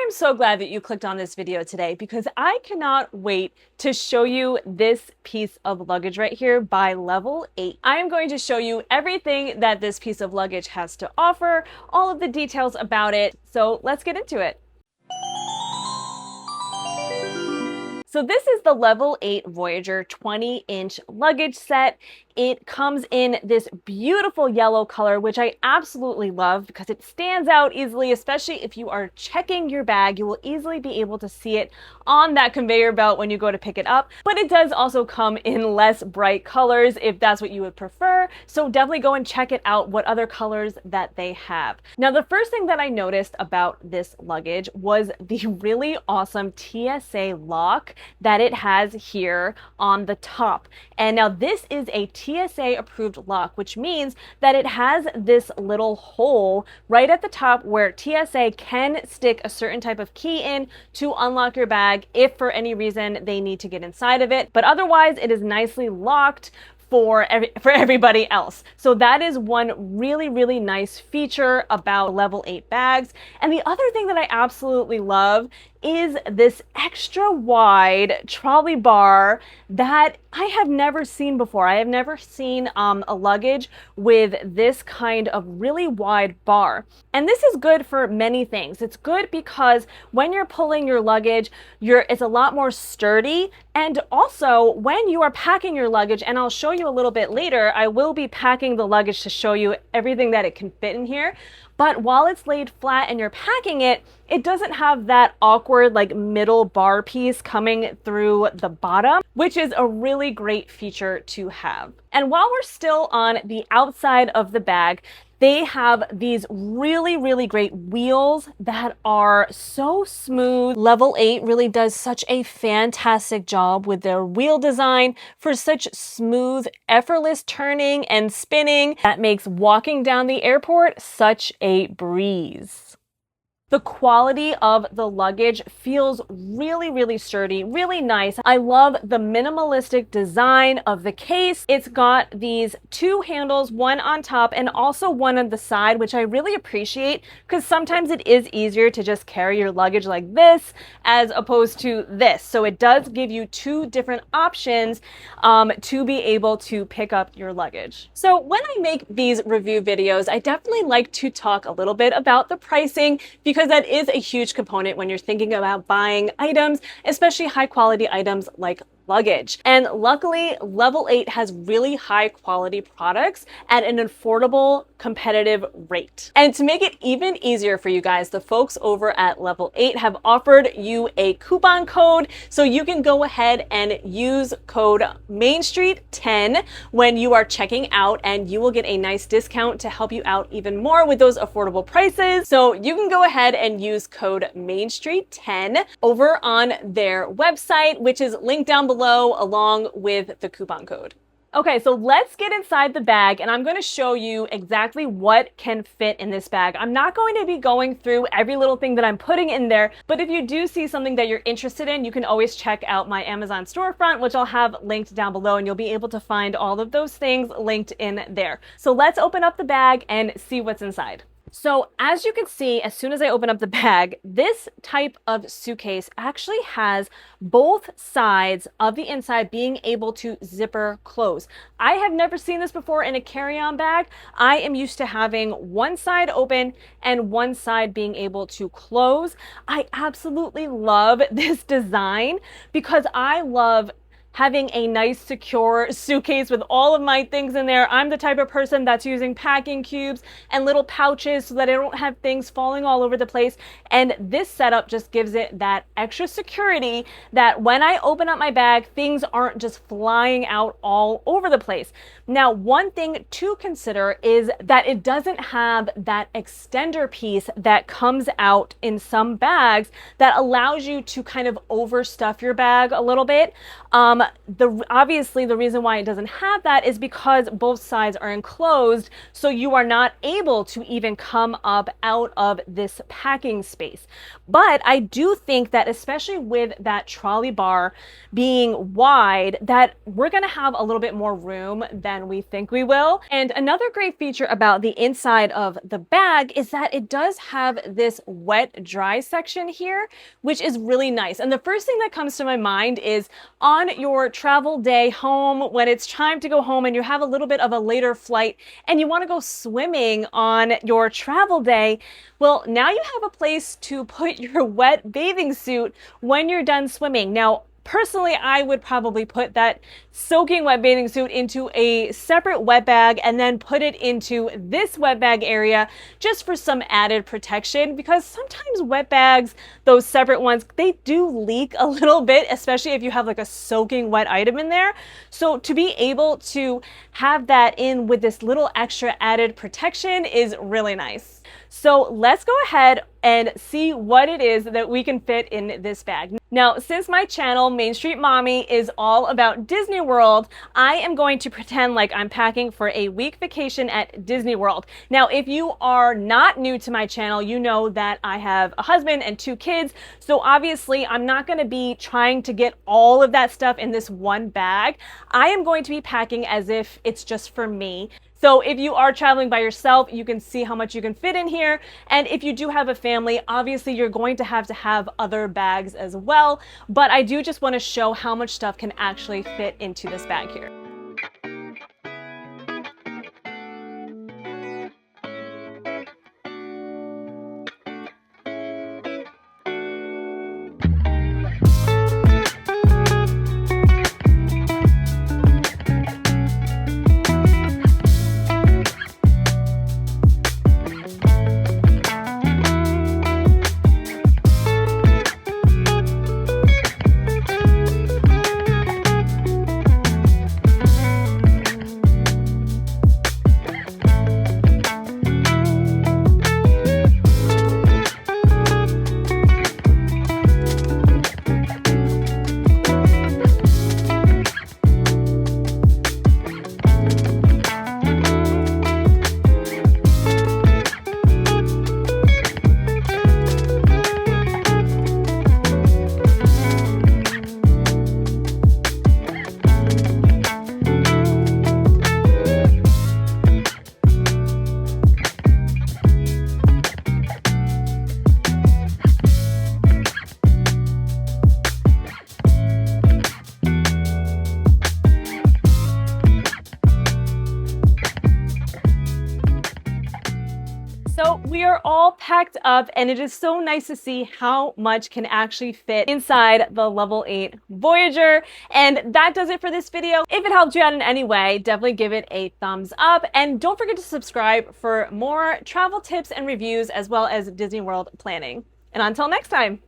I'm so glad that you clicked on this video today because I cannot wait to show you this piece of luggage right here by Level 8. I am going to show you everything that this piece of luggage has to offer, all of the details about it. So let's get into it. So this is the Level 8 Voyageur 20-inch luggage set. It comes in this beautiful yellow color, which I absolutely love because it stands out easily, especially if you are checking your bag. You will easily be able to see it on that conveyor belt when you go to pick it up. But it does also come in less bright colors if that's what you would prefer. So definitely go and check it out, what other colors that they have. Now, the first thing that I noticed about this luggage was the really awesome TSA lock that it has here on the top. And now this is a TSA approved lock, which means that it has this little hole right at the top where TSA can stick a certain type of key in to unlock your bag if for any reason they need to get inside of it. But otherwise, it is nicely locked for everybody else. So that is one really nice feature about Level 8 bags. And the other thing that I absolutely love is this extra wide trolley bar that I have never seen before. I have never seen a luggage with this kind of really wide bar. And this is good for many things. It's good because when you're pulling your luggage, it's a lot more sturdy. And also when you are packing your luggage, and I'll show you a little bit later, I will be packing the luggage to show you everything that it can fit in here. But while it's laid flat and you're packing it, it doesn't have that awkward like middle bar piece coming through the bottom, which is a really great feature to have. And while we're still on the outside of the bag, they have these really great wheels that are so smooth. Level 8 really does such a fantastic job with their wheel design for such smooth, effortless turning and spinning that makes walking down the airport such a breeze. The quality of the luggage feels really sturdy, really nice. I love the minimalistic design of the case. It's got these two handles, one on top and also one on the side, which I really appreciate because sometimes it is easier to just carry your luggage like this as opposed to this. So it does give you two different options to be able to pick up your luggage. So when I make these review videos, I definitely like to talk a little bit about the pricing because that is a huge component when you're thinking about buying items, especially high quality items like luggage. And luckily, Level 8 has really high quality products at an affordable, competitive rate. And to make it even easier for you guys, the folks over at Level 8 have offered you a coupon code, so you can go ahead and use code MainStreet10 when you are checking out, and you will get a nice discount to help you out even more with those affordable prices. So you can go ahead and use code MainStreet10 over on their website, which is linked down below along with the coupon code. Okay, so let's get inside the bag and I'm going to show you exactly what can fit in this bag. I'm not going to be going through every little thing that I'm putting in there, but if you do see something that you're interested in, you can always check out my Amazon storefront, which I'll have linked down below, and you'll be able to find all of those things linked in there. So let's open up the bag and see what's inside. So as you can see, as soon as I open up the bag, this type of suitcase actually has both sides of the inside being able to zipper close. I have never seen this before in a carry-on bag. I am used to having one side open and one side being able to close. I absolutely love this design because I love having a nice secure suitcase with all of my things in there. I'm the type of person that's using packing cubes and little pouches so that I don't have things falling all over the place. And this setup just gives it that extra security that when I open up my bag, things aren't just flying out all over the place. Now, one thing to consider is that it doesn't have that extender piece that comes out in some bags that allows you to kind of overstuff your bag a little bit. Obviously the reason why it doesn't have that is because both sides are enclosed, so you are not able to even come up out of this packing space. But I do think that especially with that trolley bar being wide, that we're going to have a little bit more room than we think we will. And another great feature about the inside of the bag is that it does have this wet dry section here, which is really nice. And the first thing that comes to my mind is on your travel day home, when it's time to go home and you have a little bit of a later flight and you want to go swimming on your travel day, well, now you have a place to put your wet bathing suit when you're done swimming. Now, personally, I would probably put that soaking wet bathing suit into a separate wet bag and then put it into this wet bag area just for some added protection, because sometimes wet bags, those separate ones, they do leak a little bit, especially if you have like a soaking wet item in there. So to be able to have that in with this little extra added protection is really nice. So let's go ahead and see what it is that we can fit in this bag. Now, since my channel, Main Street Mommy, is all about Disney World, I am going to pretend like I'm packing for a week vacation at Disney World. Now, if you are not new to my channel, you know that I have a husband and 2 kids. So obviously, I'm not going to be trying to get all of that stuff in this one bag. I am going to be packing as if it's just for me. So if you are traveling by yourself, you can see how much you can fit in here. And if you do have a family, obviously you're going to have other bags as well. But I do just want to show how much stuff can actually fit into this bag here. So we are all packed up, and it is so nice to see how much can actually fit inside the Level 8 Voyager. And that does it for this video. If it helped you out in any way, definitely give it a thumbs up. And don't forget to subscribe for more travel tips and reviews, as well as Disney World planning. And until next time.